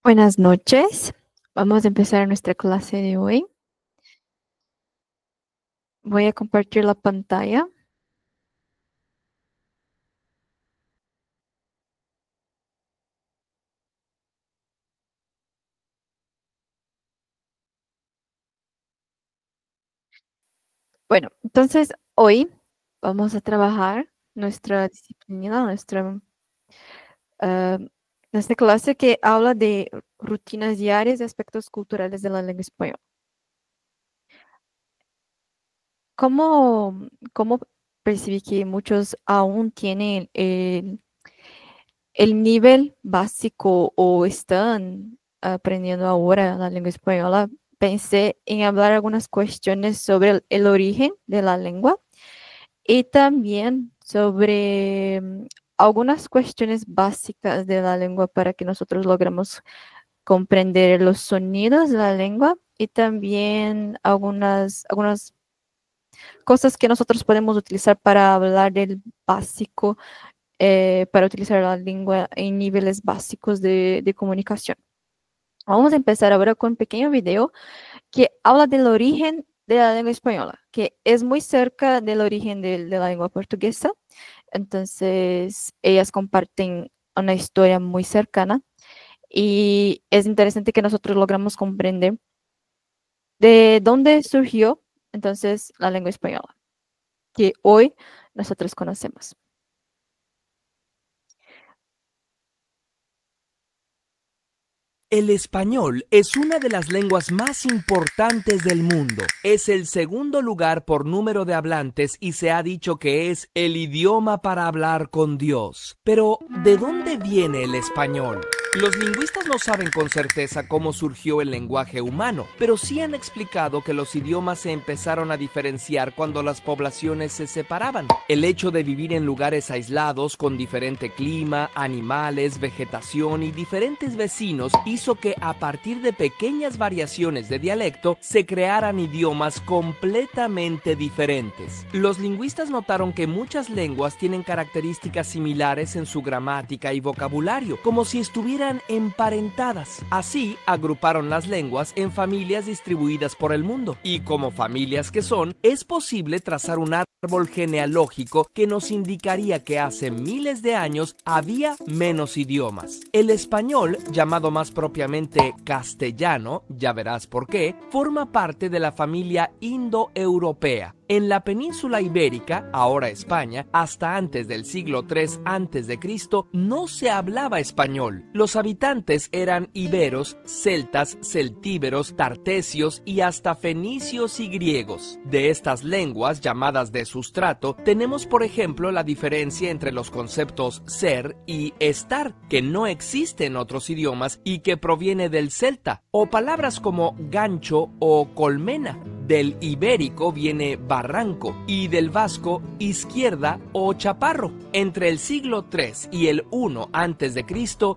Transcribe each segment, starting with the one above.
Buenas noches. Vamos a empezar nuestra clase de hoy. Voy a compartir la pantalla. Bueno, entonces hoy vamos a trabajar nuestra disciplina, ah, nuestra clase que habla de rutinas diarias y aspectos culturales de la lengua española. ¿Cómo percibí que muchos aún tienen el nivel básico o están aprendiendo ahora la lengua española? Pensé en hablar algunas cuestiones sobre el origen de la lengua y también sobre algunas cuestiones básicas de la lengua para que nosotros logremos comprender los sonidos de la lengua y también algunas cosas que nosotros podemos utilizar para hablar del básico, para utilizar la lengua en niveles básicos de comunicación. Vamos a empezar ahora con un pequeño video que habla del origen de la lengua española, que es muy cerca del origen de la lengua portuguesa. Entonces, ellas comparten una historia muy cercana y es interesante que nosotros logramos comprender de dónde surgió entonces la lengua española, que hoy nosotros conocemos. El español es una de las lenguas más importantes del mundo. Es el segundo lugar por número de hablantes y se ha dicho que es el idioma para hablar con Dios. Pero, ¿de dónde viene el español? Los lingüistas no saben con certeza cómo surgió el lenguaje humano, pero sí han explicado que los idiomas se empezaron a diferenciar cuando las poblaciones se separaban. El hecho de vivir en lugares aislados con diferente clima, animales, vegetación y diferentes vecinos hizo que a partir de pequeñas variaciones de dialecto se crearan idiomas completamente diferentes. Los lingüistas notaron que muchas lenguas tienen características similares en su gramática y vocabulario, como si estuvieran emparentadas. Así agruparon las lenguas en familias distribuidas por el mundo. Y como familias que son, es posible trazar un árbol genealógico que nos indicaría que hace miles de años había menos idiomas. El español, llamado más propiamente castellano, ya verás por qué, forma parte de la familia indoeuropea. En la península ibérica, ahora España, hasta antes del siglo III a.C., no se hablaba español. Los habitantes eran iberos, celtas, celtíberos, tartesios y hasta fenicios y griegos. De estas lenguas, llamadas de sustrato, tenemos por ejemplo la diferencia entre los conceptos ser y estar, que no existe en otros idiomas y que proviene del celta, o palabras como gancho o colmena. Del ibérico viene barranco y del vasco izquierda o chaparro. Entre el siglo III y el I a.C.,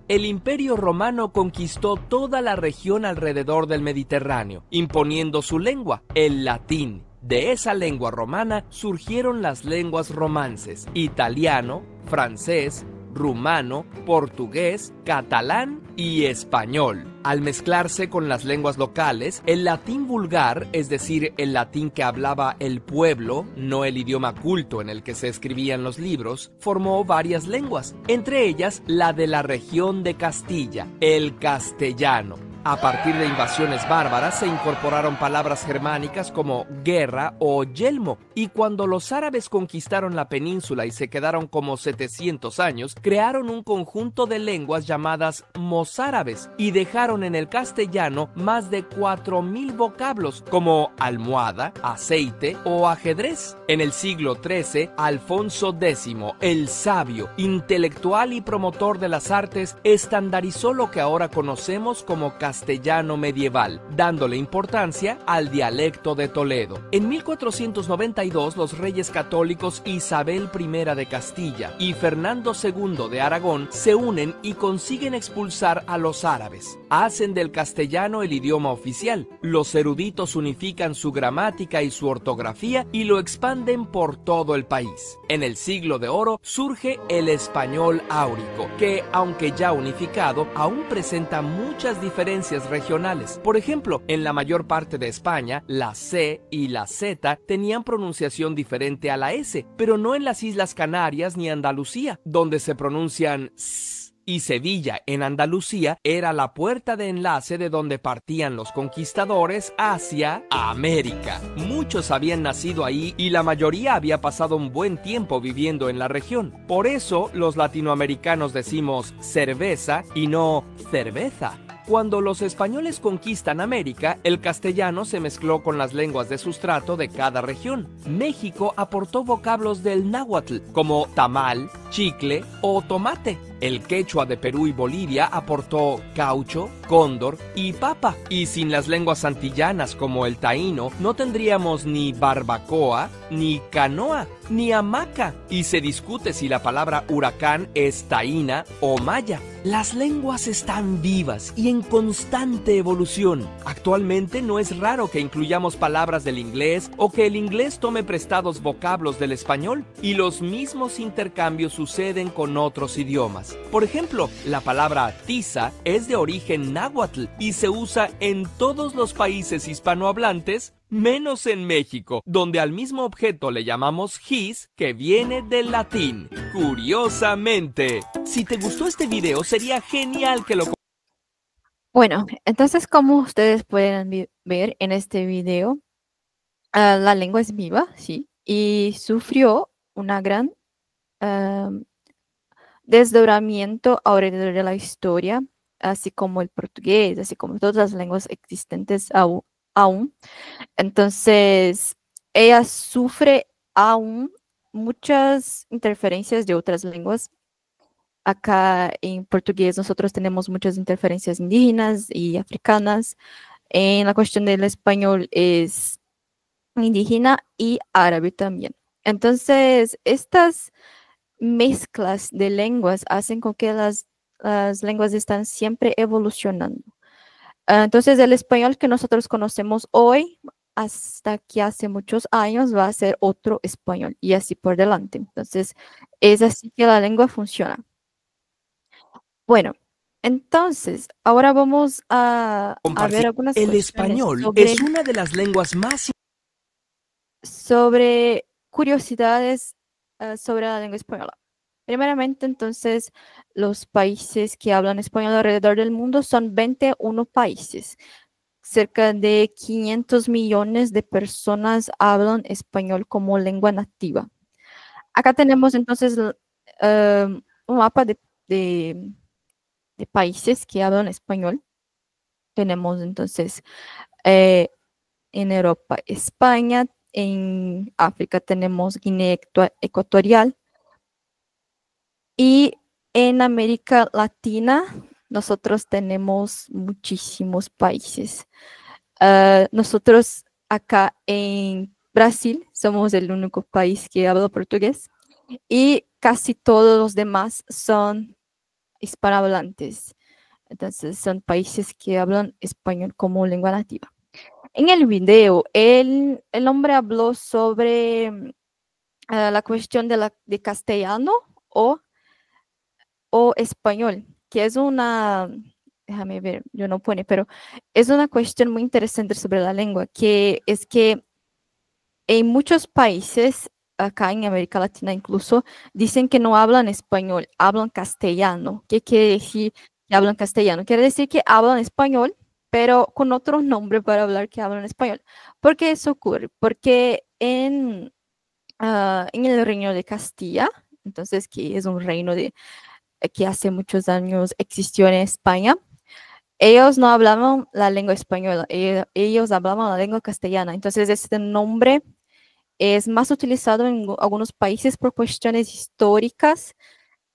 el Imperio Romano conquistó toda la región alrededor del Mediterráneo, imponiendo su lengua, el latín. De esa lengua romana surgieron las lenguas romances: italiano, francés, rumano, portugués, catalán y español. Al mezclarse con las lenguas locales, el latín vulgar, es decir, el latín que hablaba el pueblo, no el idioma culto en el que se escribían los libros, formó varias lenguas, entre ellas la de la región de Castilla, el castellano. A partir de invasiones bárbaras se incorporaron palabras germánicas como guerra o yelmo, y cuando los árabes conquistaron la península y se quedaron como 700 años, crearon un conjunto de lenguas llamadas mozárabes y dejaron en el castellano más de 4000 vocablos como almohada, aceite o ajedrez. En el siglo XIII, Alfonso X, el sabio, intelectual y promotor de las artes, estandarizó lo que ahora conocemos como castellano castellano medieval, dándole importancia al dialecto de Toledo. En 1492, los reyes católicos Isabel I de Castilla y Fernando II de Aragón se unen y consiguen expulsar a los árabes. Hacen del castellano el idioma oficial. Los eruditos unifican su gramática y su ortografía y lo expanden por todo el país. En el siglo de oro surge el español áurico, que, aunque ya unificado, aún presenta muchas diferencias regionales. Por ejemplo, en la mayor parte de España, la C y la Z tenían pronunciación diferente a la S, pero no en las Islas Canarias ni Andalucía, donde se pronuncian S. Y Sevilla, en Andalucía, era la puerta de enlace de donde partían los conquistadores hacia América. Muchos habían nacido ahí y la mayoría había pasado un buen tiempo viviendo en la región. Por eso, los latinoamericanos decimos cerveza y no cerveza. Cuando los españoles conquistan América, el castellano se mezcló con las lenguas de sustrato de cada región. México aportó vocablos del náhuatl, como tamal, chicle o tomate. El quechua de Perú y Bolivia aportó caucho, cóndor y papa. Y sin las lenguas antillanas como el taíno, no tendríamos ni barbacoa, ni canoa, ni hamaca. Y se discute si la palabra huracán es taína o maya. Las lenguas están vivas y en constante evolución. Actualmente no es raro que incluyamos palabras del inglés o que el inglés tome prestados vocablos del español, y los mismos intercambios suceden con otros idiomas. Por ejemplo, la palabra tiza es de origen náhuatl y se usa en todos los países hispanohablantes, menos en México, donde al mismo objeto le llamamos his, que viene del latín. Curiosamente. Si te gustó este video, sería genial que lo... Bueno, entonces como ustedes pueden ver en este video, la lengua es viva, sí, y sufrió una gran desdobramiento alrededor de la historia, así como el portugués, así como todas las lenguas existentes aún. Entonces, ella sufre aún muchas interferencias de otras lenguas. Acá en portugués nosotros tenemos muchas interferencias indígenas y africanas. En la cuestión del español es indígena y árabe también. Entonces, estas mezclas de lenguas hacen con que las lenguas están siempre evolucionando. Entonces, el español que nosotros conocemos hoy, hasta que hace muchos años, va a ser otro español y así por delante. Entonces, es así que la lengua funciona. Bueno, entonces, ahora vamos a ver algunas El cuestiones español es una de las lenguas más... sobre curiosidades sobre la lengua española. Primeramente, entonces, los países que hablan español alrededor del mundo son 21 países. Cerca de 500 millones de personas hablan español como lengua nativa. Acá tenemos entonces un mapa de países que hablan español. Tenemos entonces en Europa España, en África tenemos Guinea Ecuatorial y en América Latina nosotros tenemos muchísimos países. Nosotros acá en Brasil somos el único país que habla portugués y casi todos los demás son hispanohablantes. Entonces son países que hablan español como lengua nativa. En el video, el hombre habló sobre la cuestión de castellano o español, que es una, déjame ver, yo no pone, pero es una cuestión muy interesante sobre la lengua, que es que en muchos países, acá en América Latina incluso, dicen que no hablan español, hablan castellano. ¿Qué quiere decir que hablan castellano? Quiere decir que hablan español, pero con otro nombre para hablar que hablan español. ¿Por qué eso ocurre? Porque en el Reino de Castilla, entonces que es un reino que hace muchos años existió en España, ellos no hablaban la lengua española, ellos hablaban la lengua castellana. Entonces este nombre es más utilizado en algunos países por cuestiones históricas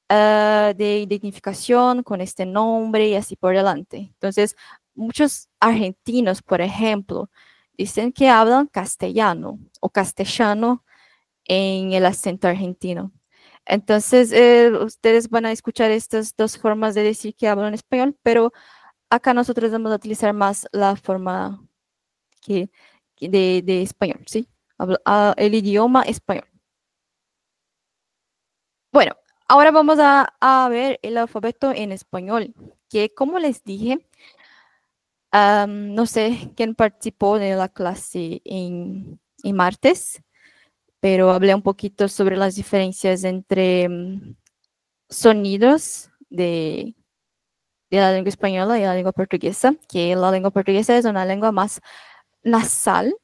de identificación con este nombre y así por delante. Entonces, muchos argentinos, por ejemplo, dicen que hablan castellano o castellano en el acento argentino. Entonces, ustedes van a escuchar estas dos formas de decir que hablan español, pero acá nosotros vamos a utilizar más la forma que, de español, ¿sí? El idioma español. Bueno, ahora vamos a ver el alfabeto en español, que como les dije, no sé quién participó de la clase en martes, pero hablé un poquito sobre las diferencias entre sonidos de la lengua española y la lengua portuguesa, que la lengua portuguesa es una lengua más nasal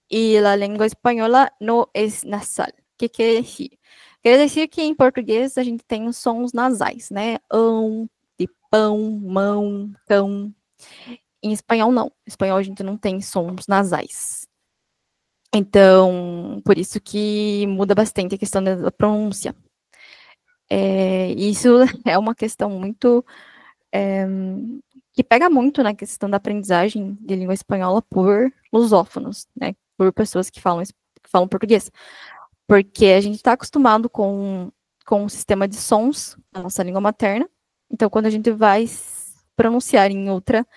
y la lengua española no es nasal. O que quer decir? Quer dizer que em português a gente tem os sons nasais, né? De pão, mão, cão. Em espanhol, não. Em espanhol, a gente não tem sons nasais. Então, por isso que muda bastante a questão da pronúncia. Isso é uma questão muito que pega muito na questão da aprendizagem de língua espanhola por lusófonos, né? Por pessoas que falam português. Porque a gente está acostumado com um sistema de sons na nossa língua materna. Então, quando a gente vai pronunciar em outra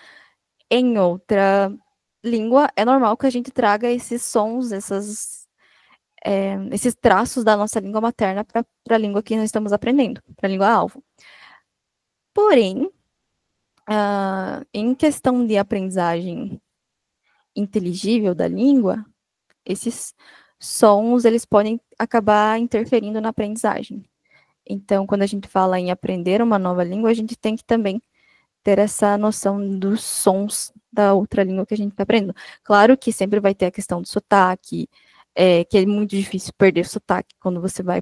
língua, é normal que a gente traga esses sons, esses traços da nossa língua materna para a língua que nós estamos aprendendo, para a língua-alvo. Porém, em questão de aprendizagem inteligível da língua, esses sons, eles podem acabar interferindo na aprendizagem. Então, quando a gente fala em aprender uma nova língua, a gente tem que também ter essa noção dos sons da outra língua que a gente está aprendendo. Claro que sempre vai ter a questão do sotaque, que é muito difícil perder o sotaque quando você vai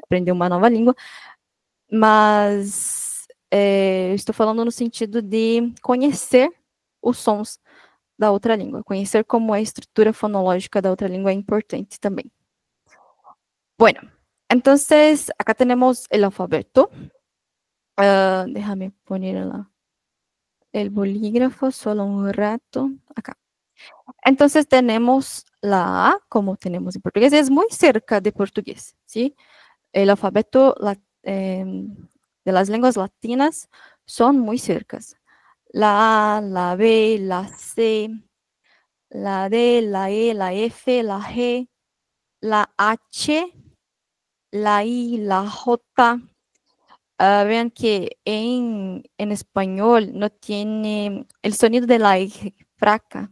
aprender uma nova língua, mas eu estou falando no sentido de conhecer os sons da outra língua. Conhecer como é a estrutura fonológica da outra língua é importante também. Bueno, entonces acá tenemos el alfabeto. Déjame poner el bolígrafo solo un rato. Acá. Entonces tenemos la A, como tenemos en portugués, es muy cerca de portugués, ¿sí? El alfabeto de las lenguas latinas son muy cercas. La A, la B, la C, la D, la E, la F, la G, la H, la I, la J. Vean que en español no tiene el sonido de la R fraca,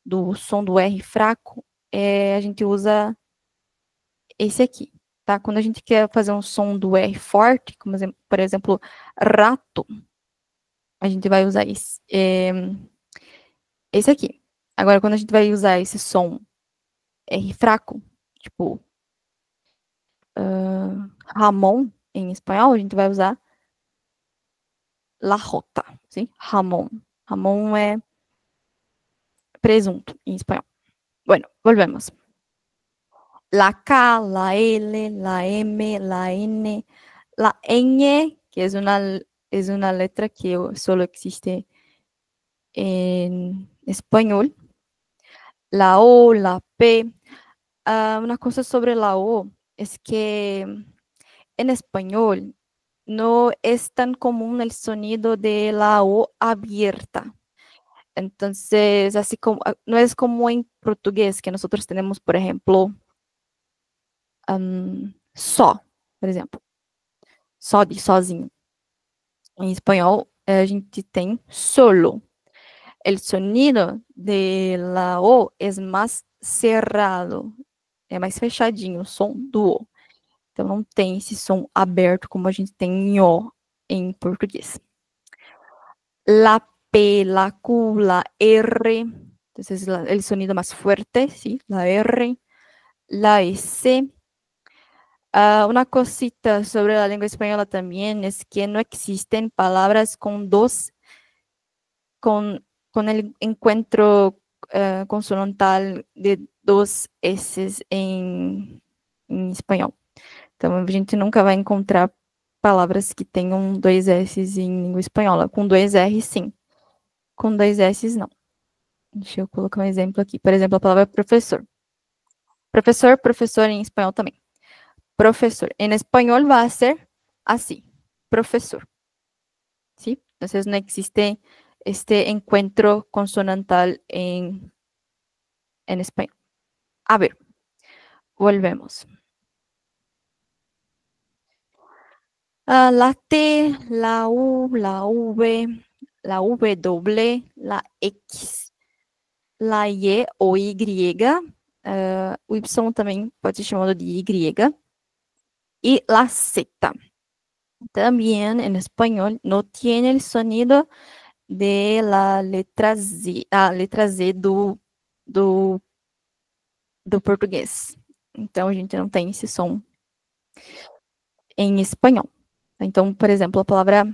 do som do R fraco, a gente usa esse aqui, tá? Quando a gente quer fazer um som do R forte, como por exemplo, rato, a gente vai usar esse aqui. Agora, quando a gente vai usar esse som R fraco, tipo Ramon, em espanhol, a gente vai usar la J, ¿sí? Ramon. Ramon é presunto em espanhol. Bueno, volvemos. La K, la L, la M, la N, la Ñ, que es una letra que solo existe en español. La O, la P. Una cosa sobre la O es que en español no es tan común el sonido de la O abierta. Entonces, así como, no es como en portugués, que nosotros tenemos, por ejemplo, só, por exemplo. Só de sozinho. Em espanhol, a gente tem solo. El sonido de la O es más cerrado. É mais fechadinho o som do O. Então, não tem esse som aberto como a gente tem em O em português. La P, la Q, la R. Entonces, el sonido más fuerte, ¿sí? La R. La S. Una cosita sobre la lengua española también es que no existen palabras con el encuentro consonantal de dos S em espanhol. Então, a gente nunca vai encontrar palavras que tenham dois S em língua espanhola. Com dois R, sim. com dois S não. Deixa eu colocar um exemplo aqui. Por exemplo, a palavra professor. Professor, professor em espanhol também. Profesor. En español va a ser así, profesor. ¿Sí? Entonces no existe este encuentro consonantal en español. A ver, volvemos. La T, la U, la V, la W, la X, la Y ou Y. O Y também pode ser chamado de Y. Y la Z. También en español no tiene el sonido de la letra Z, a letra Z do português. Então, a gente não tem esse som em espanhol. Então, por exemplo, a palavra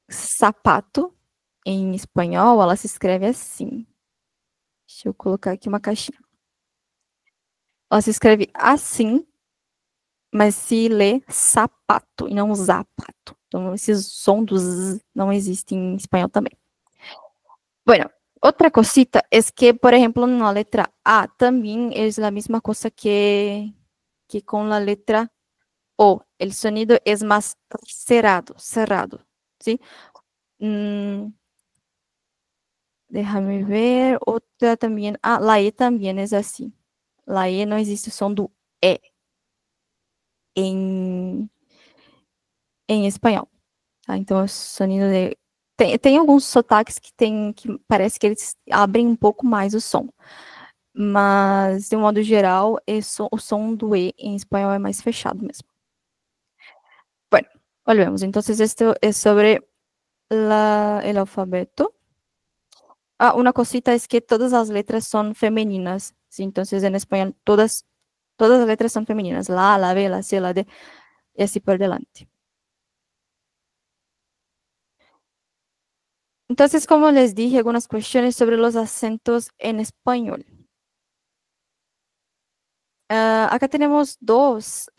sapato, em espanhol, ela se escreve assim. Deixa eu colocar aqui uma caixinha. Ela se escreve assim, mas se lê sapato e não zapato. Então, esse som do z não existe em espanhol também. Bueno, otra cosita es que, por ejemplo, en la letra A también es la misma cosa que con la letra O. El sonido es más cerrado, ¿sí? Déjame ver, otra también. Ah, la E también es así. La E no existe som do E em espanhol. Tá? Então, o sonido de... Tem alguns sotaques que parece que eles abrem um pouco mais o som. Mas, de um modo geral, o som do E em espanhol é mais fechado mesmo. Bueno, volvemos. Entonces, esto es sobre el alfabeto. Ah, una cosita es que todas las letras son femeninas, ¿sí? Entonces, en español, todas las letras son femeninas. La A, la B, la C, la D, y así por delante. Entonces, como les dije, algunas cuestiones sobre los acentos en español. Acá tenemos dos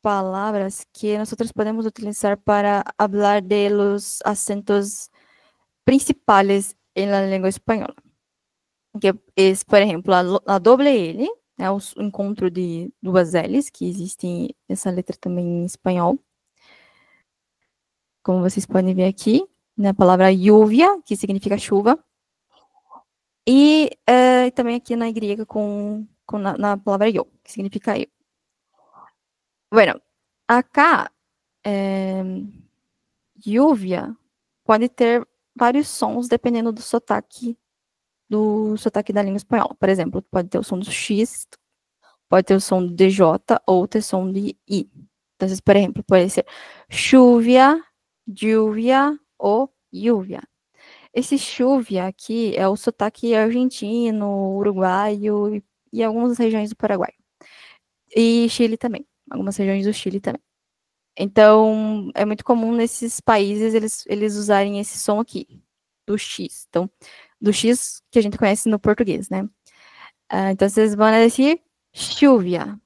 palabras que nosotros podemos utilizar para hablar de los acentos principales en la lengua española. Que é, por exemplo, a doble L, né, o encontro de duas L's, que existem essa letra também em espanhol. Como vocês podem ver aqui, na palavra lluvia, que significa chuva. E também aqui na grega na palavra yo, que significa eu. Bueno, acá, lluvia pode ter vários sons dependendo do sotaque da língua espanhola. Por exemplo, pode ter o som do X, pode ter o som do DJ ou ter som de I. Então, por exemplo, pode ser chuvia, lluvia ou lluvia. Esse chuvia aqui é o sotaque argentino, uruguaio e algumas regiões do Paraguai. E Chile também, algumas regiões do Chile também. Então, é muito comum nesses países eles usarem esse som aqui, do X. Então, do X que a gente conhece no português, né? Então, vocês vão dizer lluvia.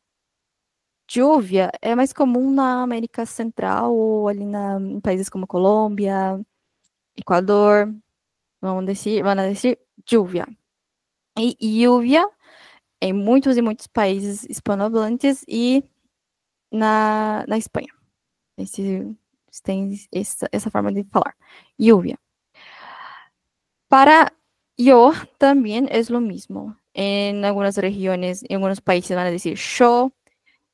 Lluvia é mais comum na América Central ou ali em países como Colômbia, Equador. Vão dizer lluvia. E lluvia em muitos e muitos países hispanohablantes e na Espanha. Tem essa forma de falar. Lluvia. Para yo también es lo mismo. En algunas regiones, en algunos países van a decir yo,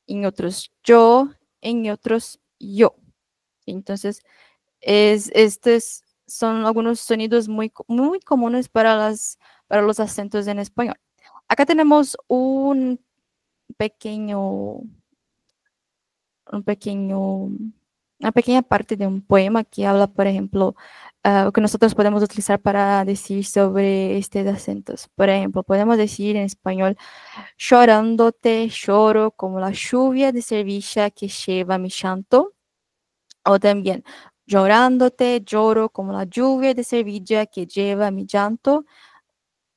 en otros yo, en otros yo. Entonces, estos son algunos sonidos muy, muy comunes para los acentos en español. Acá tenemos una pequeña parte de un poema que habla, por ejemplo, o que nosotros podemos utilizar para decir sobre estos acentos. Por ejemplo, podemos decir en español, llorándote lloro como la lluvia de Sevilla que lleva mi llanto. O también, llorándote lloro como la lluvia de Sevilla que lleva mi llanto.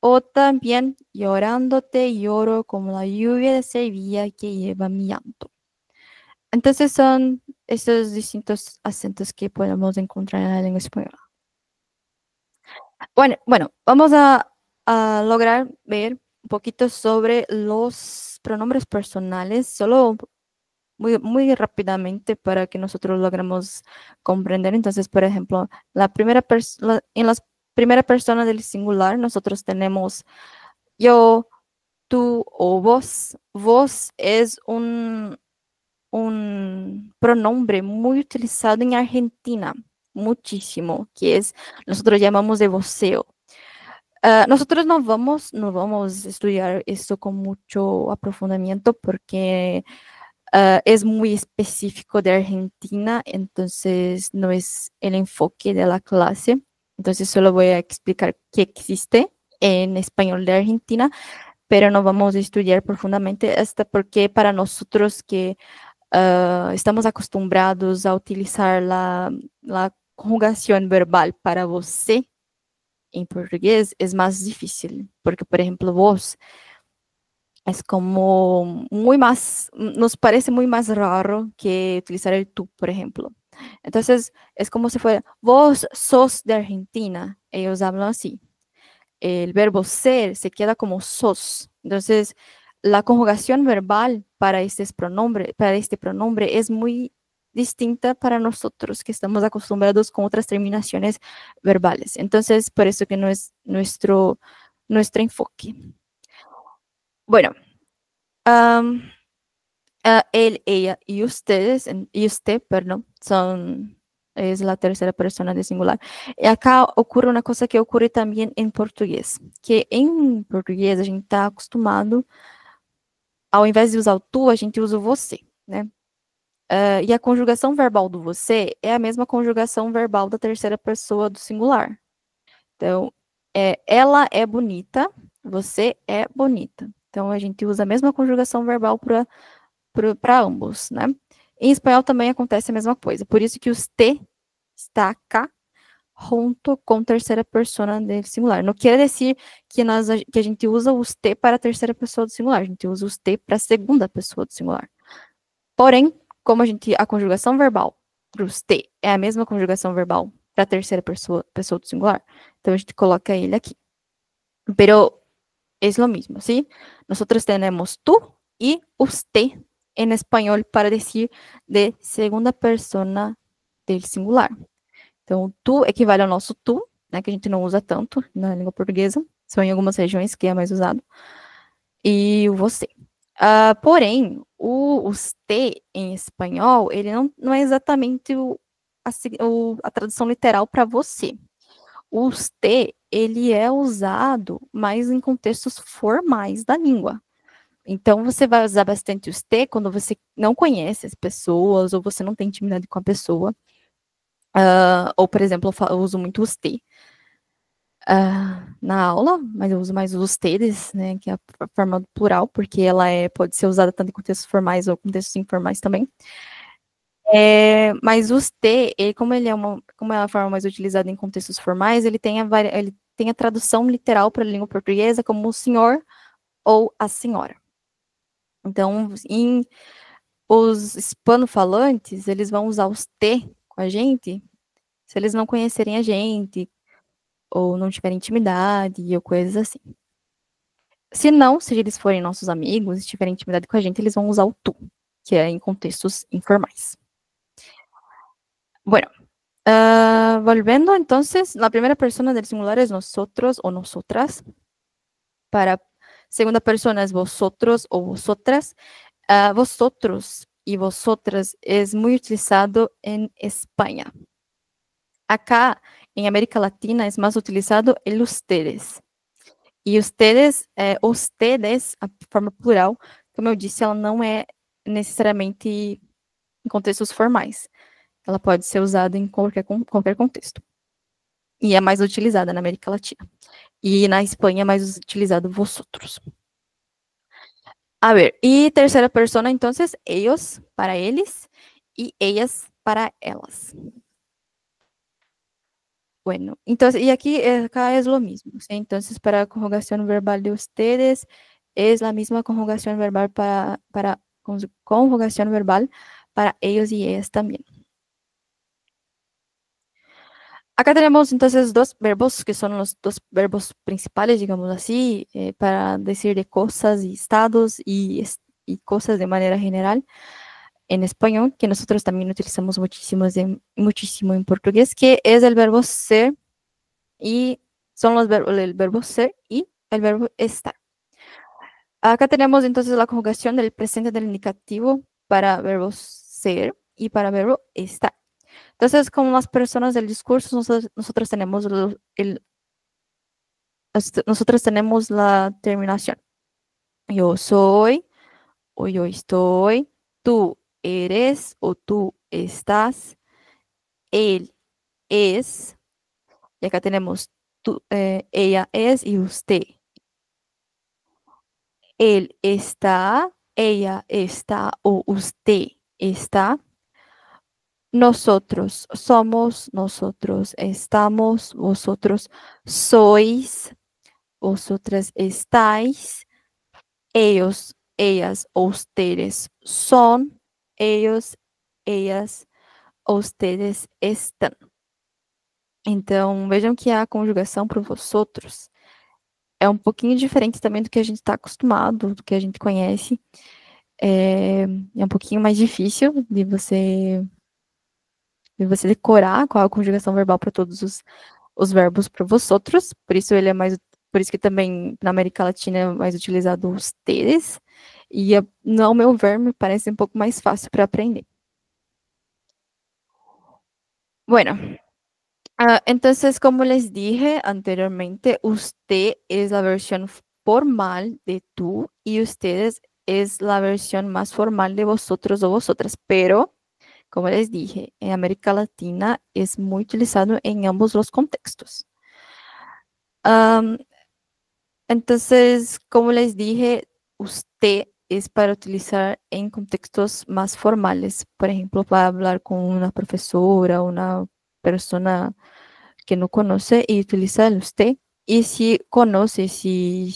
O también, llorándote lloro como la lluvia de Sevilla que lleva mi llanto. Entonces son estos distintos acentos que podemos encontrar en la lengua española. Bueno, vamos a lograr ver un poquito sobre los pronombres personales, solo muy rápidamente para que nosotros logremos comprender. Entonces, por ejemplo, en la primera persona del singular, nosotros tenemos yo, tú o vos. Vos es un pronombre muy utilizado en Argentina, muchísimo, que es, nosotros llamamos de voceo. Nosotros no vamos a estudiar esto con mucho aprofundamiento porque es muy específico de Argentina, entonces no es el enfoque de la clase. Entonces solo voy a explicar qué existe en español de Argentina, pero no vamos a estudiar profundamente hasta porque para nosotros que estamos acostumbrados a utilizar la conjugación verbal para você en portugués es más difícil, porque por ejemplo vos es como muy más, nos parece muy más raro que utilizar el tú, por ejemplo. Entonces, es como si fuera, vos sos de Argentina, ellos hablan así. El verbo ser se queda como sos. Entonces, la conjugación verbal para este pronombre es muy distinta para nosotros que estamos acostumbrados con otras terminaciones verbales. Entonces, por eso que no es nuestro enfoque. Bueno, am, él, ella y ustedes, y usted, perdón, es la tercera persona de singular. Y acá ocurre una cosa que ocurre también en portugués, que em português a gente está acostumado, ao invés de usar o tu, a gente usa o você, né? E a conjugação verbal do você é a mesma conjugação verbal da terceira pessoa do singular. Então, ela é bonita, você é bonita. Então, a gente usa a mesma conjugação verbal para ambos, né? Em espanhol também acontece a mesma coisa. Por isso que os te está acá junto com terceira persona del singular. Não quer dizer que a gente usa os te para a terceira pessoa do singular. A gente usa os te para a segunda pessoa do singular. Porém, como a conjugação verbal para os te é a mesma conjugação verbal para a terceira pessoa do singular, então a gente coloca ele aqui. Pero es lo mismo, ¿sí? Nosotros tenemos tú y usted en español para decir de segunda persona del singular. Então, tu equivale ao nosso tu, né, que a gente não usa tanto na língua portuguesa, só em algumas regiões que é mais usado, e o você. Porém, os te em espanhol, ele não é exatamente a tradução literal para você. O te, ele é usado mais em contextos formais da língua. Então, você vai usar bastante os te quando você não conhece as pessoas, ou você não tem intimidade com a pessoa. Ou, por exemplo, eu uso muito os te na aula, mas eu uso mais os teres, né, que é a forma do plural, porque ela pode ser usada tanto em contextos formais ou contextos informais também. Mas os te, como é a forma mais utilizada em contextos formais, ele tem a tradução literal para a língua portuguesa como o senhor ou a senhora. Então, os hispanofalantes, eles vão usar os te com a gente se eles não conhecerem a gente, ou não tiverem intimidade, ou coisas assim. Se não, se eles forem nossos amigos e tiverem intimidade com a gente, eles vão usar o tu, que é em contextos informais. Bueno, volviendo entonces, la primera persona del singular es nosotros o nosotras. Para segunda persona es vosotros o vosotras. Vosotros y vosotras es muy utilizado en España. Acá, en América Latina, es más utilizado el ustedes. E ustedes, a forma plural, como eu disse, ela não é necessariamente em contextos formais. Ela pode ser usada em qualquer contexto. E é mais utilizada na América Latina. E na Espanha é mais utilizado vosotros. A ver, e terceira persona, entonces, ellos para eles e ellas para elas. Bueno, entonces, y aquí acá es lo mismo, ¿sí? Entonces, para conjugación verbal de ustedes, es la misma conjugación verbal para conjugación verbal para ellos y ellas también. Acá tenemos entonces dos verbos que son los dos verbos principales, digamos así, para decir de cosas y estados y cosas de manera general en español, que nosotros también utilizamos muchísimo en portugués, que es el verbo ser y son el verbo ser y el verbo estar. Acá tenemos entonces la conjugación del presente del indicativo para verbos ser y para verbo estar. Entonces, como las personas del discurso, nosotros tenemos nosotros tenemos la terminación. Yo soy o yo estoy, tú eres o tú estás, él es, y acá tenemos ella es y usted. Él está, ella está o usted está. Nosotros somos, nosotros estamos, vosotros sois, vosotras estáis, ellos, ellas o ustedes son, ellos, ellas ou ustedes estão. Então, vejam que a conjugação para vosotros é um pouquinho diferente também do que a gente está acostumado, do que a gente conhece. É um pouquinho mais difícil de você decorar qual é a conjugação verbal para todos os verbos para vosotros. Por isso ele é mais, por isso que também na América Latina é mais utilizado os teres. E, ao meu ver, me parece um pouco mais fácil para aprender. Bueno, entonces, como les dije anteriormente, usted es la versión formal de tú y ustedes es la versión más formal de vosotros o vosotras, pero, como les dije, en América Latina es muy utilizado en ambos los contextos. Entonces, como les dije, usted es para utilizar en contextos más formales, por ejemplo, para hablar con una profesora, una persona que no conoce y utiliza el usted. Y si conoce, si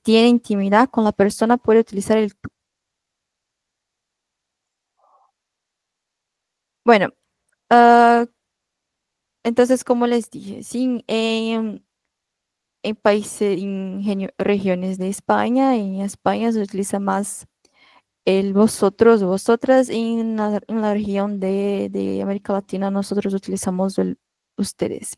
tiene intimidad con la persona, puede utilizar el tú. Bueno, entonces, como les dije, sí, en países, en regiones de España, en España se utiliza más el vosotros, vosotras, y en la región de América Latina nosotros utilizamos el ustedes.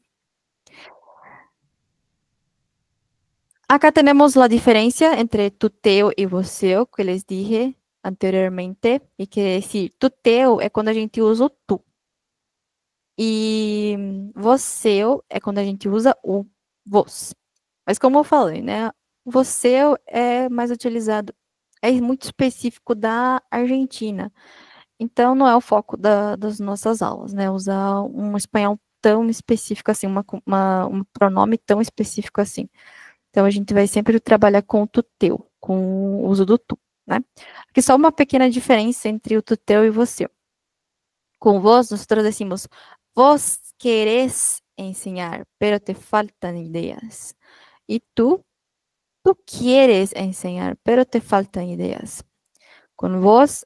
Acá tenemos la diferencia entre tuteo y voceo que les dije anteriormente. E quiere decir, tuteo é quando a gente usa o tu. E voceo é quando a gente usa o vos. Mas como eu falei, né? Voceo é mais utilizado, é muito específico da Argentina. Então não é o foco das nossas aulas, né? Usar um espanhol tão específico assim, um pronome tão específico assim. Então, a gente vai sempre trabalhar com o tuteu, com o uso do tu, né? Aqui só uma pequena diferença entre o tuteu e você. Com vos, nós decimos, vos querés enseñar, pero te faltan ideas. E tú quieres enseñar, pero te faltan ideas. Con vos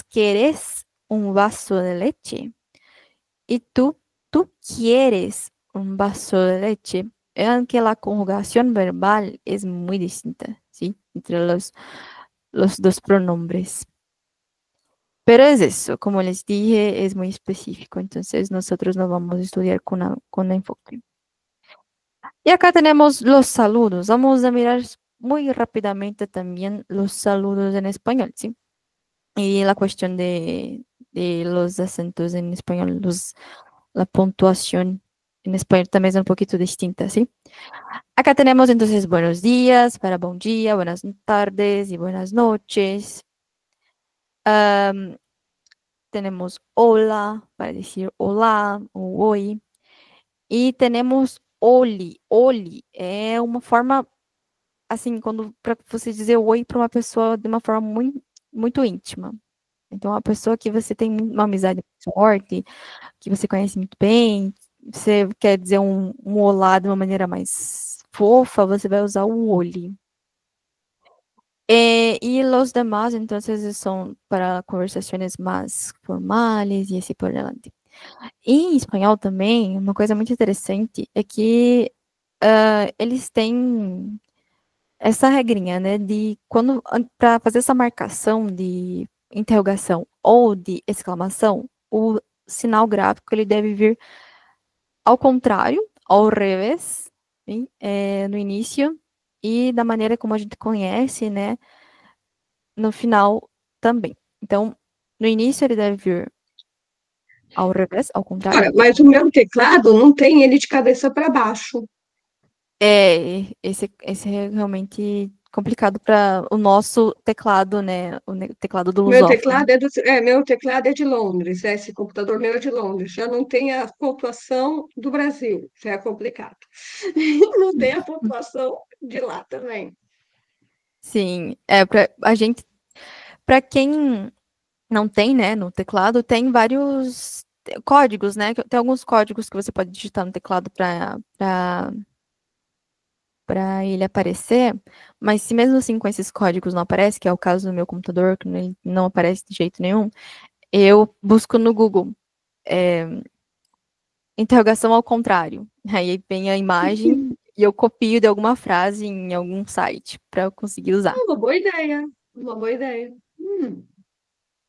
querés un vaso de leche. Y tú quieres un vaso de leche. Vean que la conjugación verbal es muy distinta, ¿sí? Entre los dos pronombres. Pero es eso, como les dije, es muy específico, entonces nosotros no vamos a estudiar con enfoque. Y acá tenemos los saludos. Vamos a mirar muy rápidamente también los saludos en español, ¿sí? Y la cuestión de los acentos en español, la puntuación en español también es un poquito distinta, ¿sí? Acá tenemos entonces buenos días para buen día, buenas tardes y buenas noches. Tenemos hola para decir hola o hoy. E tenemos oli. Oli é uma forma, assim, quando para você dizer oi para uma pessoa de uma forma muito, muito íntima. Então, uma pessoa que você tem uma amizade muito forte, que você conhece muito bem, você quer dizer um olá de uma maneira mais fofa, você vai usar o oli. Y los demás, entonces, son para conversaciones más formales e assim por diante. E em espanhol também, uma coisa muito interessante é que eles têm essa regrinha, né, de quando para fazer essa marcação de interrogação ou de exclamação, o sinal gráfico ele deve vir ao contrário, ao revés, sim, no início e da maneira como a gente conhece, né, no final também. Então, no início ele deve vir ao revés, ao contrário. Cara, mas o meu teclado não tem ele de cabeça para baixo. Esse é realmente complicado para o nosso teclado, né? O teclado do Meu lusófono. teclado meu teclado é de Londres, né? Esse computador meu é de Londres. Já não tem a pontuação do Brasil, já é complicado. Não tem a pontuação de lá também. Sim, para a gente, para quem não tem, né, no teclado, tem vários códigos, né? Tem alguns códigos que você pode digitar no teclado para ele aparecer, mas se mesmo assim com esses códigos não aparece, que é o caso do meu computador, que ele não aparece de jeito nenhum, eu busco no Google. é, Interrogação ao contrário. Aí vem a imagem e eu copio de alguma frase em algum site para eu conseguir usar. Uma boa ideia, uma boa ideia.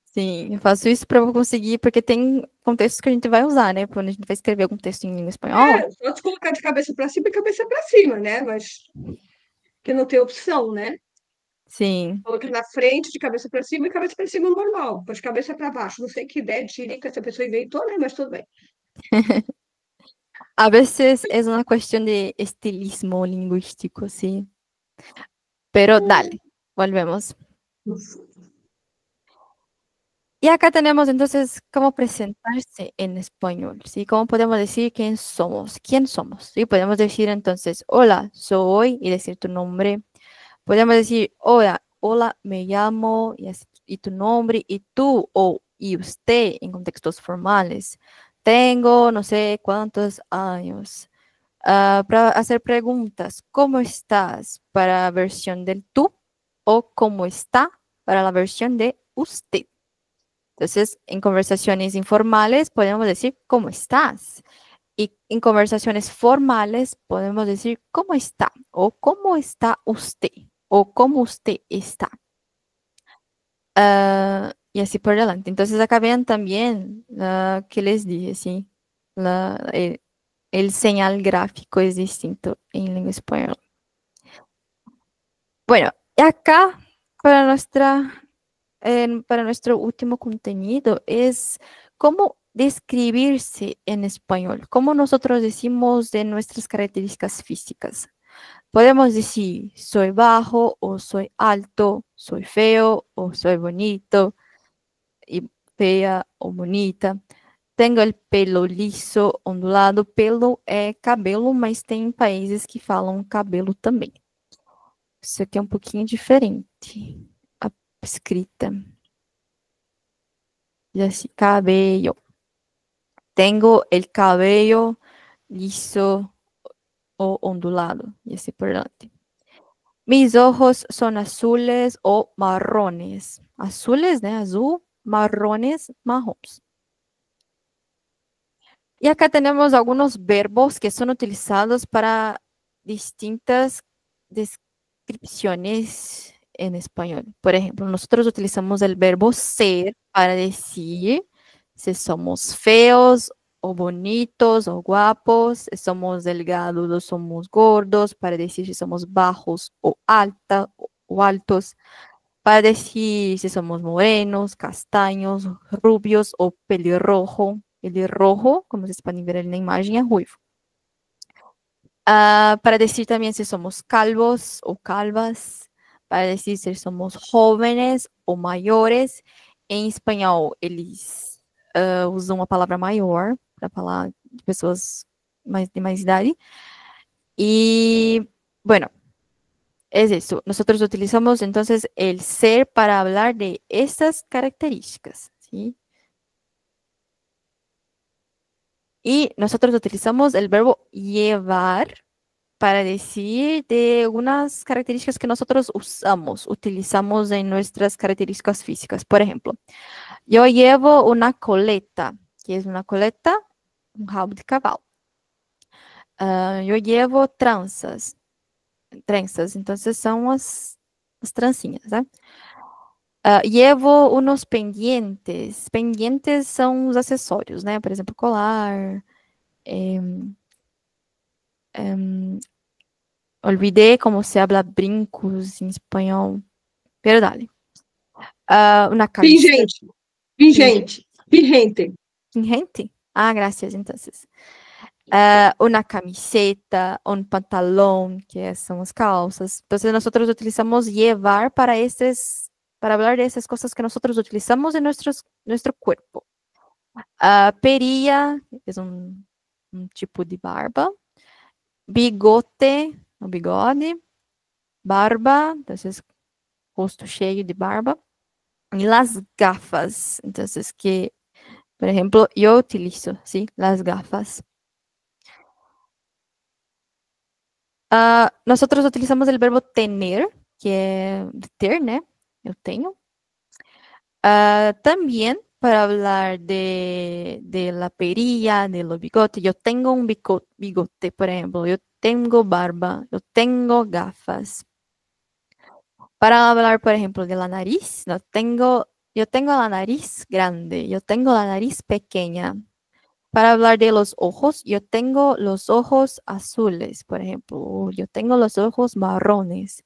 Sim, eu faço isso para eu conseguir, porque tem contextos que a gente vai usar, né? Quando a gente vai escrever algum texto em língua espanhol. Pode colocar de cabeça para cima e cabeça para cima, né? Mas que não tem opção, né? Sim. Coloca na frente, de cabeça para cima e cabeça para cima normal, de cabeça para baixo. Não sei que ideia de que essa pessoa inventou, né? Mas tudo bem. A veces es una cuestión de estilismo lingüístico, sí. Pero dale, volvemos. Y acá tenemos entonces cómo presentarse en español, ¿sí? ¿Cómo podemos decir quién somos? ¿Quién somos? ¿Sí? Podemos decir entonces, hola, soy, y decir tu nombre. Podemos decir, hola, hola, me llamo, y tu nombre, y tú, o y usted en contextos formales. Tengo no sé cuántos años. Para hacer preguntas, ¿cómo estás? Para la versión del tú, o ¿cómo está? Para la versión de usted. Entonces, en conversaciones informales podemos decir, ¿cómo estás? Y en conversaciones formales podemos decir, ¿cómo está? O ¿cómo está usted? O ¿cómo usted está? Y así por delante. Entonces, acá vean también que les dije, ¿sí? El señal gráfico es distinto en lengua española. Bueno, y acá para para nuestro último contenido es cómo describirse en español, cómo nosotros decimos de nuestras características físicas. Podemos decir soy bajo o soy alto, soy feo o soy bonito, y fea o bonita. Tengo el pelo liso, ondulado. Pelo é cabelo, mas tem países que falam cabelo também. Isso aqui é um pouquinho diferente. A escrita. Y así, cabello. Tengo el cabello liso o ondulado. Y así por delante. Mis ojos son azules o marrones. Azules, né? Azul. Marrones, marrons. Y acá tenemos algunos verbos que son utilizados para distintas descripciones en español. Por ejemplo, nosotros utilizamos el verbo ser para decir si somos feos o bonitos o guapos, si somos delgados o somos gordos, para decir si somos bajos o alta o altos, para decir si somos morenos, castaños, rubios o pelirrojo. Pelirrojo, como vocês podem ver ali na imagem, é ruivo. Para decir también si somos calvos o calvas, para decir si somos jóvenes o mayores. Em espanhol, eles usam a palavra maior para falar de pessoas de mais idade. Y bueno, es eso. Nosotros utilizamos entonces el ser para hablar de estas características, ¿sí? Y nosotros utilizamos el verbo llevar para decir de algunas características que nosotros utilizamos en nuestras características físicas. Por ejemplo, yo llevo una coleta, que es una coleta, un rabo de cavalo. Yo llevo trenzas, entonces son as trancinhas, né? Llevo unos pendientes. Pendientes são os acessórios, né? Por exemplo, colar. Olvidé como se habla brincos em espanhol. Pero dale. Una camiseta. Pingente, pingente, pingente. Pingente. Ah, gracias, entonces. Una camiseta, un pantalón, que son las calzas. Entonces nosotros utilizamos llevar para hablar de esas cosas que nosotros utilizamos en nuestro cuerpo. Perilla es un tipo de barba. Bigote, o bigode. Barba, entonces rosto cheio de barba. Y las gafas, entonces que, por ejemplo, yo utilizo, ¿sí? Las gafas. Nosotros utilizamos el verbo tener, que es de ter, ¿no? Yo tengo. También para hablar de la perilla, de los bigotes. Yo tengo un bigote, por ejemplo. Yo tengo barba. Yo tengo gafas. Para hablar, por ejemplo, de la nariz, yo tengo la nariz grande. Yo tengo la nariz pequeña. Para hablar de los ojos, yo tengo los ojos azules, por ejemplo. O yo tengo los ojos marrones.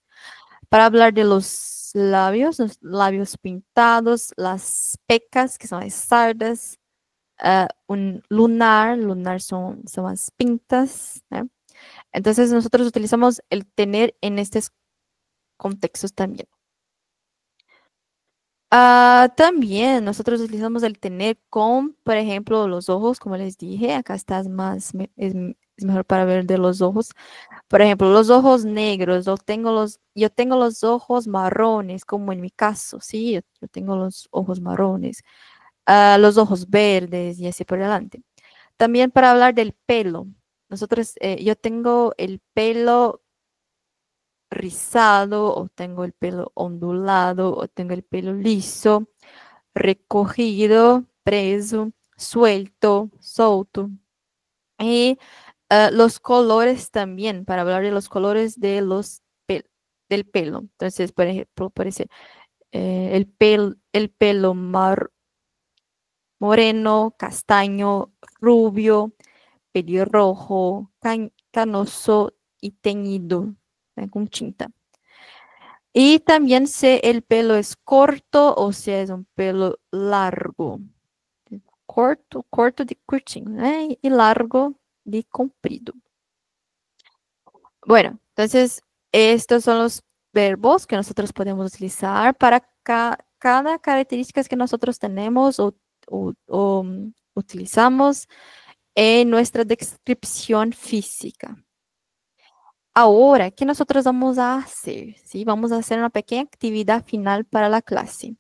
Para hablar de los labios pintados, las pecas, que son las sardas, un lunar son las pintas, ¿no? Entonces nosotros utilizamos el tener en estos contextos también. También nosotros utilizamos el tener con, por ejemplo, los ojos, como les dije, acá estás es mejor para ver de los ojos. Por ejemplo, los ojos negros, yo tengo los ojos marrones, como en mi caso, sí, yo tengo los ojos marrones, los ojos verdes y así por delante. También para hablar del pelo, yo tengo el pelo rizado, o tengo el pelo ondulado, o tengo el pelo liso, recogido, preso, suelto, solto. Y los colores también, para hablar de los colores del pelo. Entonces, por ejemplo, puede ser el pelo moreno, castaño, rubio, pelirrojo, canoso y teñido, con tinta. Y también si el pelo es corto o si es un pelo largo. Corto de curtinho, ¿eh? Y largo de comprido. Bueno, entonces estos son los verbos que nosotros podemos utilizar para cada característica que nosotros tenemos o utilizamos en nuestra descripción física. Ahora, ¿qué nosotros vamos a hacer? ¿Sí? Vamos a hacer una pequeña actividad final para la clase.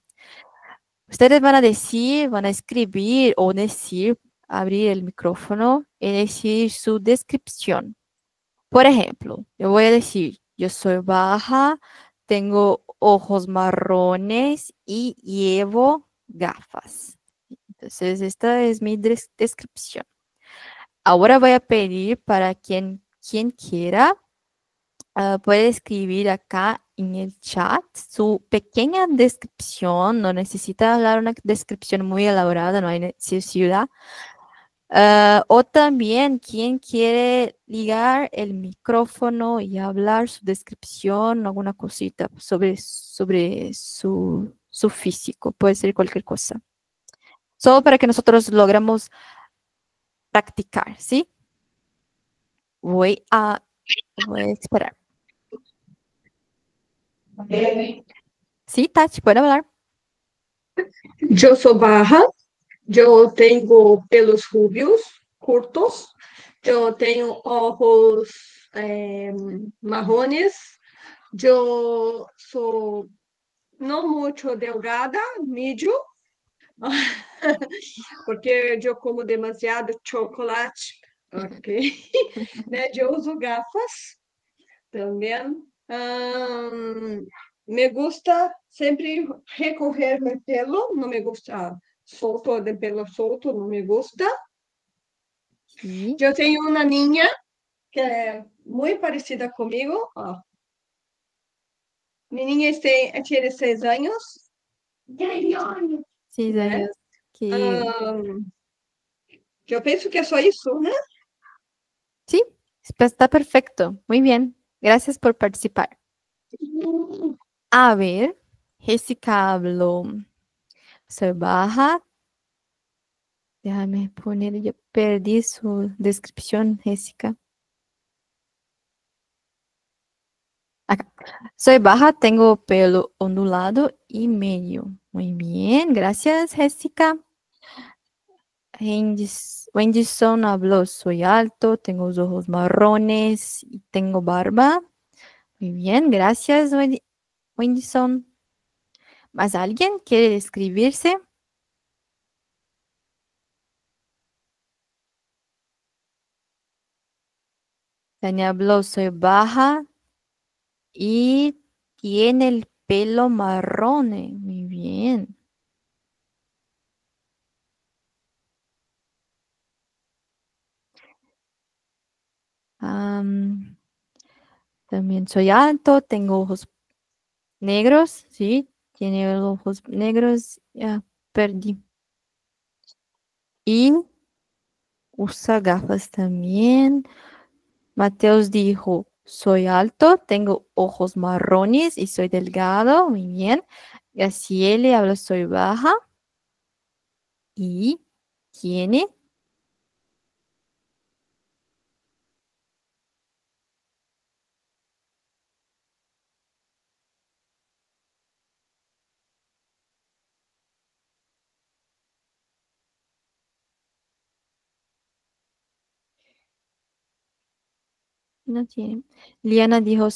Ustedes van a escribir o decir, abrir el micrófono y decir su descripción. Por ejemplo, yo voy a decir, yo soy baja, tengo ojos marrones y llevo gafas. Entonces, esta es mi descripción. Ahora voy a pedir para quien quiera, puede escribir acá en el chat su pequeña descripción. No necesita hablar una descripción muy elaborada, no hay necesidad. O también quien quiere ligar el micrófono y hablar su descripción, alguna cosita sobre su físico, puede ser cualquier cosa. Solo para que nosotros logremos practicar, ¿sí? Voy a esperar. Sí, Tati, puede hablar. Eu sou barra, eu tenho pelos rubios, curtos, eu tenho ojos marrones, eu sou não muito delgada, médio, porque eu como demasiado chocolate, ok? Né? Eu uso gafas, También. Me gusta sempre recorrer meu pelo, não me gusta solto, de pelo solto, não me gusta. Sí. Eu tenho uma niña que é muito parecida comigo. Ó. Mi niña tiene 6 años, 6 años. né? Que Ahn, eu penso que é só isso, né? sí, está perfecto. Muy bien. Gracias por participar. A ver, Jessica habló. Soy baja. Déjame poner, yo perdí su descripción, Jessica. Acá. Soy baja, tengo pelo ondulado y medio. Muy bien, gracias, Jessica. Wendyson habló, soy alto, tengo los ojos marrones y tengo barba. Muy bien, gracias, Wendyson. ¿Más alguien quiere describirse? Tania habló, soy baja y tiene el pelo marrón. Muy bien. Am, también soy alto, tengo ojos negros, sí, tiene los ojos negros, ya perdí. Y usa gafas también. Mateus dijo, soy alto, tengo ojos marrones y soy delgado, muy bien. Graciele habla, soy baja y tiene, no tiene. Liana dijo,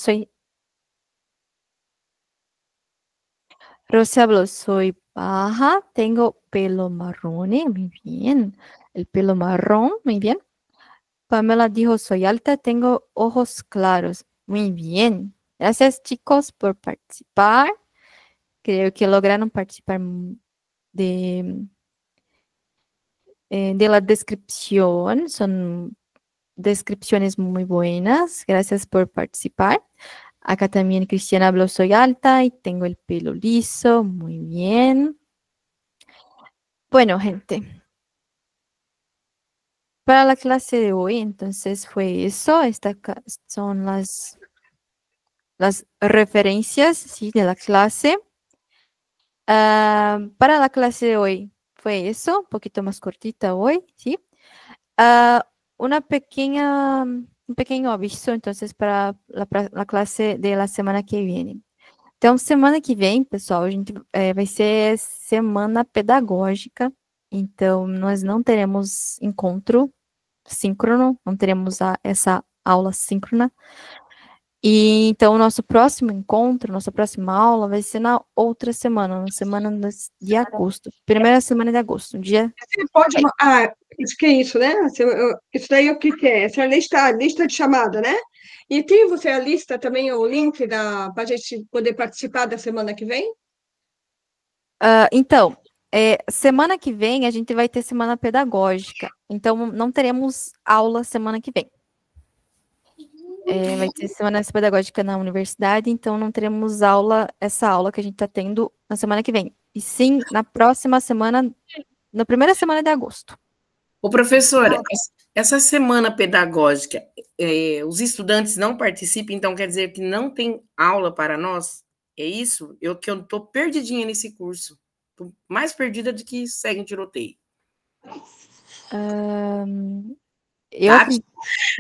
Rosa habló, soy baja, tengo pelo marrón, muy bien. El pelo marrón, muy bien. Pamela dijo, soy alta, tengo ojos claros. Muy bien. Gracias, chicos, por participar. Creo que lograron participar de, de la descripción. Son descripciones muy buenas. Gracias por participar. Acá también Cristiana habló, soy alta y tengo el pelo liso. Muy bien. Bueno, gente. Para la clase de hoy, entonces fue eso. Estas son las referencias, ¿sí? De la clase. Para la clase de hoy fue eso, un poquito más cortita hoy, ¿sí? Ah, un pequeño aviso, entonces, para la clase de la semana que viene. Então, semana que vem, pessoal, a gente vai ser semana pedagógica. Então, nós não teremos encontro síncrono, não teremos essa aula síncrona. E então, o nosso próximo encontro, nossa próxima aula vai ser na outra semana, na semana de agosto. Primeira semana de agosto, dia. Você pode. Isso que é isso, né? Isso daí o que é? Essa é a lista de chamada, né? E tem você a lista também, o link para a gente poder participar da semana que vem? Então, semana que vem a gente vai ter semana pedagógica. Então, não teremos aula semana que vem. Vai ter semana pedagógica na universidade, então não teremos essa aula que a gente está tendo na semana que vem. E sim, na próxima semana, na primeira semana de agosto. Ô, professora, essa semana pedagógica, os estudantes não participam, então quer dizer que não tem aula para nós? É isso? Que eu estou perdidinha nesse curso. Tô mais perdida do que segue em tiroteio. Eu Tati,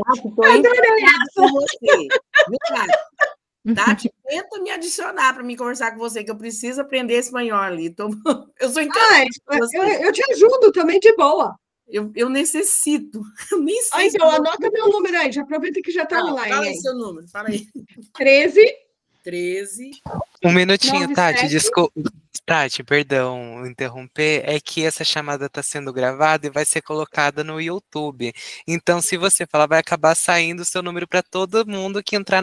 tô empolgada com você. Tati, tenta me adicionar para me conversar com você, que eu preciso aprender espanhol ali. Eu sou encantada com você. Eu te ajudo também de boa. Eu necessito. Eu nem sei. Então, anota meu número aí, já aproveita que já está online. Fala aí seu número, fala aí. 13. Um minutinho, 97. Tati, desculpa. Tati, perdão interromper, é que essa chamada está sendo gravada e vai ser colocada no YouTube. Então, se você falar, vai acabar saindo o seu número para todo mundo que entrar